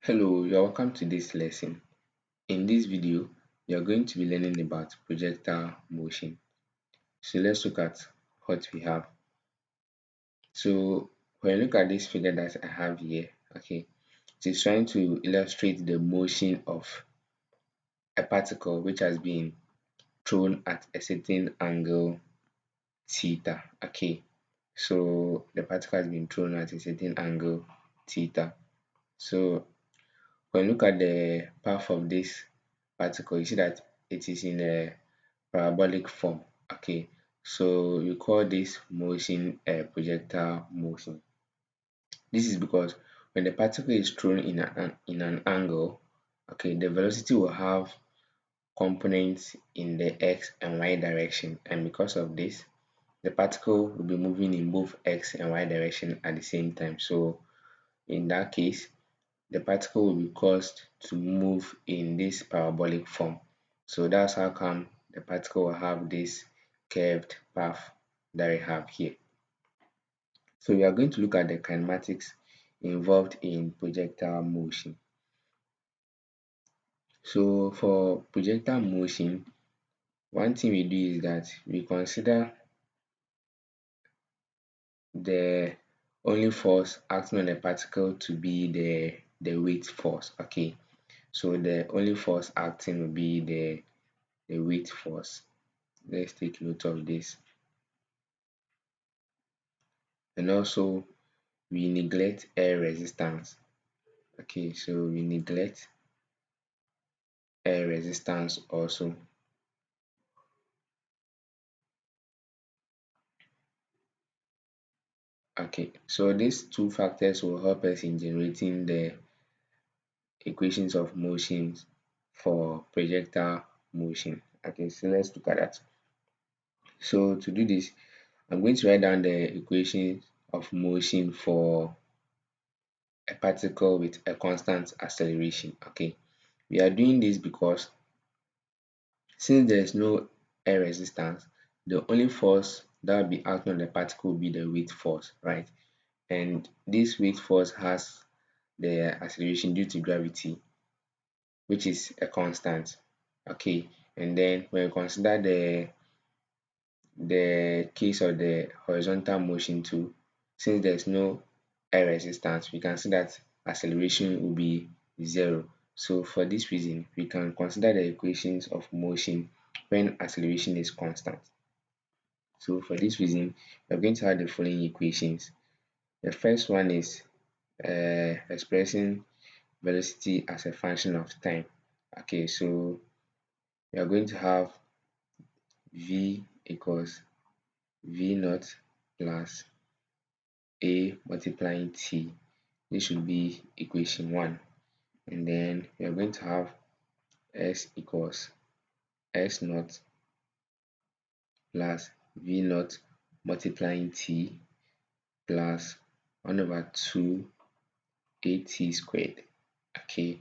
Hello, you're welcome to this lesson. In this video, we are going to be learning about projectile motion. So let's look at what we have. So when you look at this figure that I have here, okay, it is trying to illustrate the motion of a particle which has been thrown at a certain angle theta. Okay, so the particle has been thrown at a certain angle theta. So when you look at the path of this particle, you see that it is in a parabolic form. Okay, so you call this motion a projectile motion. This is because when the particle is thrown in an angle, okay, the velocity will have components in the x and y direction, and because of this, the particle will be moving in both x and y direction at the same time. So in that case, the particle will be caused to move in this parabolic form. So that's how come the particle will have this curved path that we have here. So we are going to look at the kinematics involved in projectile motion. So for projectile motion, one thing we do is that we consider the only force acting on the particle to be the weight force. Okay, so the only force acting will be the weight force. Let's take note of this. And also we neglect air resistance. Okay, so we neglect air resistance also. Okay, so these two factors will help us in generating the equations of motions for projectile motion. Okay, so let's look at that. So to do this, I'm going to write down the equations of motion for a particle with a constant acceleration. Okay, we are doing this because since there is no air resistance, the only force that will be acting on the particle will be the weight force, right? And this weight force has the acceleration due to gravity, which is a constant. Okay, and then when we consider the case of the horizontal motion too, since there's no air resistance, we can see that acceleration will be zero. So for this reason, we can consider the equations of motion when acceleration is constant. So for this reason, we're going to have the following equations. The first one is expressing velocity as a function of time. Okay, so we are going to have v equals v naught plus a multiplying t. This should be equation 1. And then we are going to have s equals s naught plus v naught multiplying t plus 1 over 2 at squared. Okay,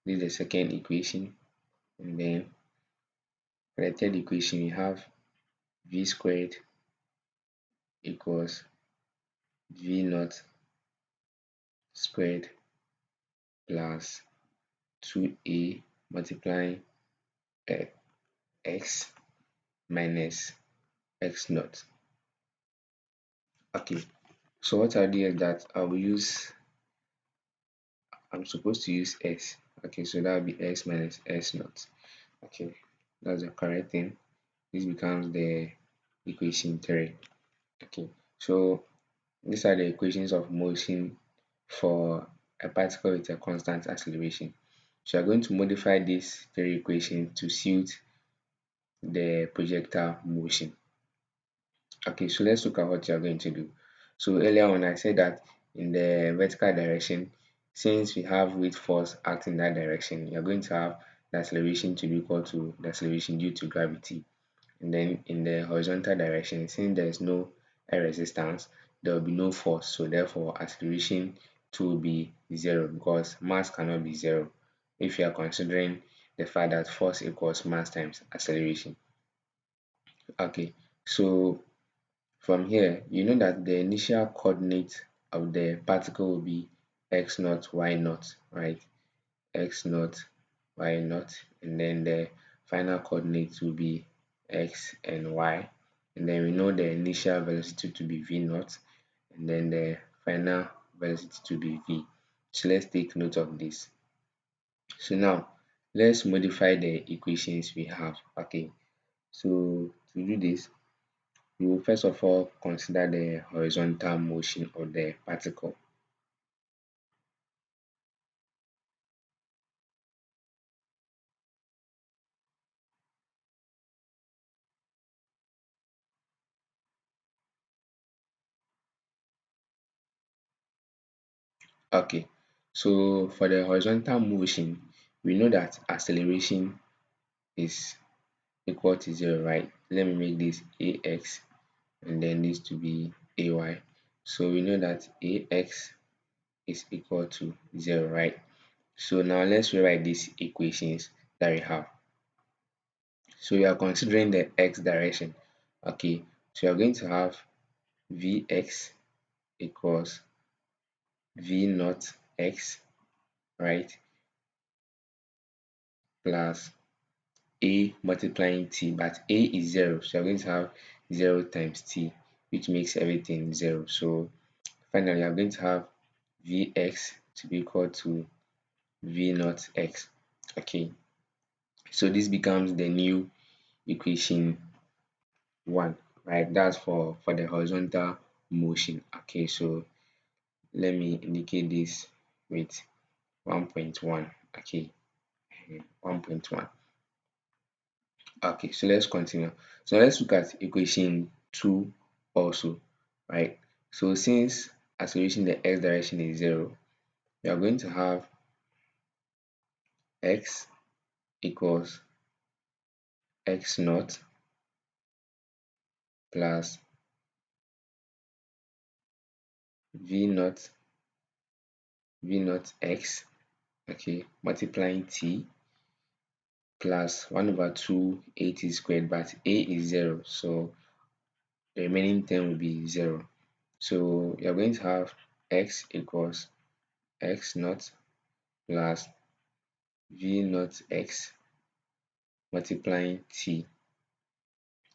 this is the second equation. And then for the third equation, we have v squared equals v naught squared plus 2a multiplying x minus x naught. Okay, so what I'll do is that I'm supposed to use s. Okay, so that will be x minus s naught. Okay, that's the correct thing. This becomes the equation 3. Okay, so these are the equations of motion for a particle with a constant acceleration. So we are going to modify these three equations to suit the projectile motion. Okay, so let's look at what you are going to do. So earlier on, I said that in the vertical direction, since we have weight force acting in that direction, you're going to have the acceleration to be equal to the acceleration due to gravity. And then in the horizontal direction, since there is no air resistance, there will be no force. So therefore, acceleration to will be zero because mass cannot be zero if you are considering the fact that force equals mass times acceleration. Okay, so from here, you know that the initial coordinate of the particle will be x naught, y naught, right? x naught, y naught, and then the final coordinates will be x and y. And then we know the initial velocity to be v naught, and then the final velocity to be v. So let's take note of this. So now let's modify the equations we have. Okay, so to do this, we will first of all consider the horizontal motion of the particle. Okay, so for the horizontal motion, we know that acceleration is equal to 0, right? Let me make this ax and then this to be ay. So we know that ax is equal to 0, right? So now let's rewrite these equations that we have. So we are considering the x direction. Okay, so we are going to have vx equals v naught x, right, plus a multiplying t, but a is 0, so we're going to have 0 times t, which makes everything 0. So finally I'm going to have vx to be equal to v naught x. Okay, so this becomes the new equation 1, right? That's for the horizontal motion. Okay, so let me indicate this with 1.1. Okay, 1.1. Okay, so let's continue. So let's look at equation 2 also, right? So since acceleration in the x direction is 0, we are going to have x equals x naught plus v naught x, okay, multiplying t plus 1 over 2 at squared, but a is 0, so the remaining term will be 0. So you're going to have x equals x naught plus v naught x multiplying t.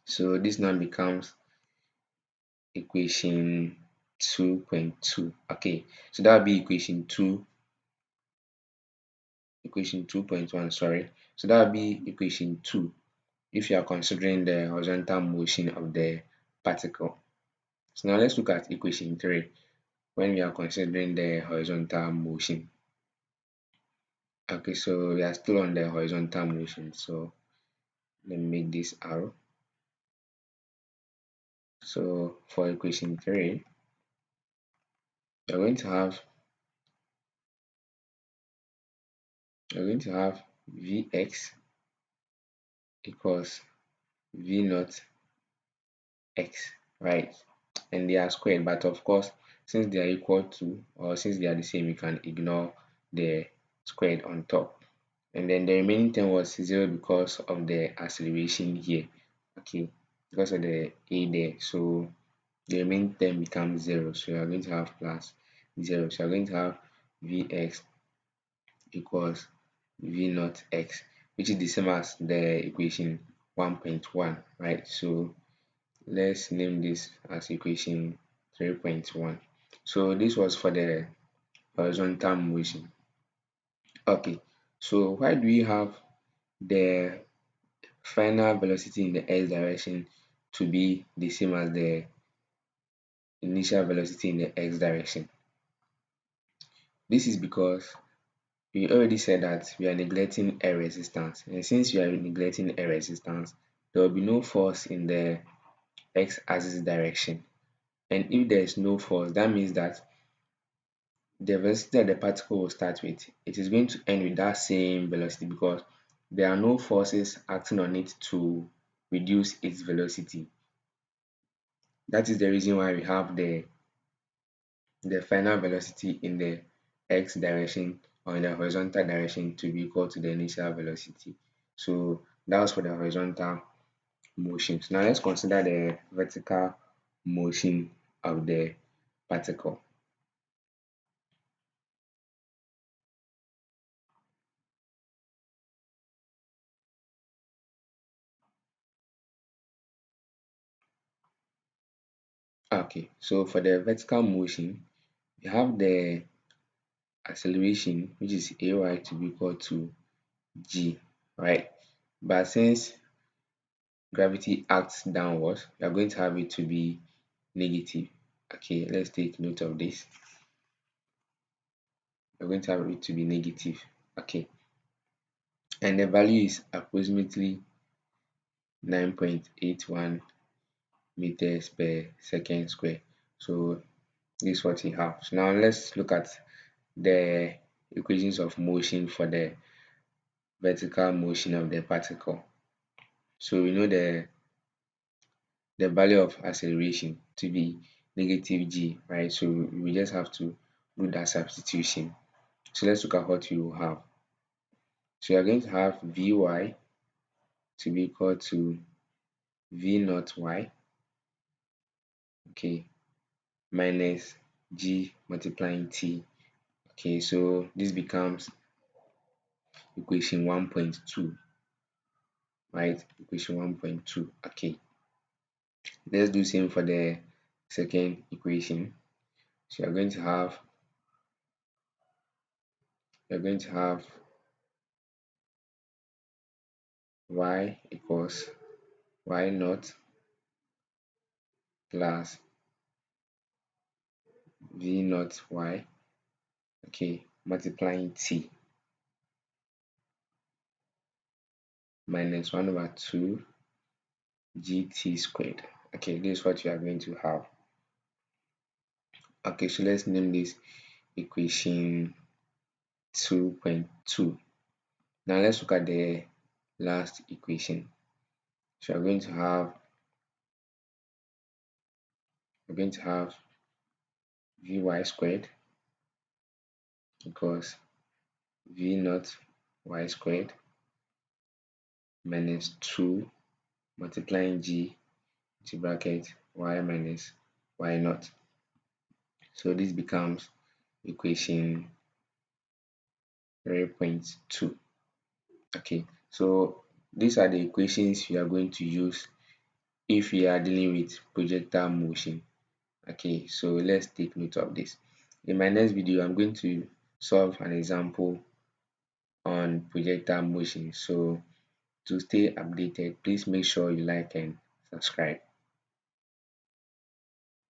So this now becomes equation 2.2. Okay, so that would be equation 2.1, sorry. So that would be equation 2 if you are considering the horizontal motion of the particle. So now let's look at equation 3 when we are considering the horizontal motion. Okay, so we are still on the horizontal motion. So let me make this arrow. So for equation 3, we're going to have Vx equals V naught x, right? And they are squared, but of course, since they are equal to, or since they are the same, you can ignore the squared on top. And then the remaining term was 0 because of the acceleration here, okay, because of the a there. So the remaining term becomes 0. So you are going to have plus 0. So you are going to have Vx equals v naught x, which is the same as the equation 1.1, right? So let's name this as equation 3.1. So this was for the horizontal motion. Okay, so why do we have the final velocity in the x direction to be the same as the initial velocity in the x direction? This is because we already said that we are neglecting air resistance, and since we are neglecting air resistance, there will be no force in the x-axis direction. And if there is no force, that means that the velocity that the particle will start with, it is going to end with that same velocity because there are no forces acting on it to reduce its velocity. That is the reason why we have the final velocity in the x direction or in the horizontal direction to be equal to the initial velocity. So that was for the horizontal motion. So now let's consider the vertical motion of the particle. Okay, so for the vertical motion, you have the acceleration, which is ay to be equal to g, right? But since gravity acts downwards, we are going to have it to be negative. Okay, let's take note of this. We're going to have it to be negative. Okay, and the value is approximately 9.81 meters per second square. So this is what we have. So now let's look at the equations of motion for the vertical motion of the particle. So we know the value of acceleration to be negative g, right? So we just have to do that substitution. So let's look at what we will have. So we are going to have Vy to be equal to V naught y, okay, minus g multiplying t. Okay, so this becomes equation 1.2, right? Equation 1.2. Okay, let's do same for the second equation. So you're going to have y equals y naught plus v naught y, okay, multiplying t minus 1 over 2 gt squared. Okay, this is what you are going to have. Okay, so let's name this equation 2.2. Now let's look at the last equation. So we're going to have vy squared equals v naught y squared minus 2 multiplying g into bracket y minus y naught. So this becomes equation 3.2. Okay, so these are the equations we are going to use if we are dealing with projectile motion. Okay, so let's take note of this. In my next video, I'm going to solve an example on projectile motion. So to stay updated, please make sure you like and subscribe.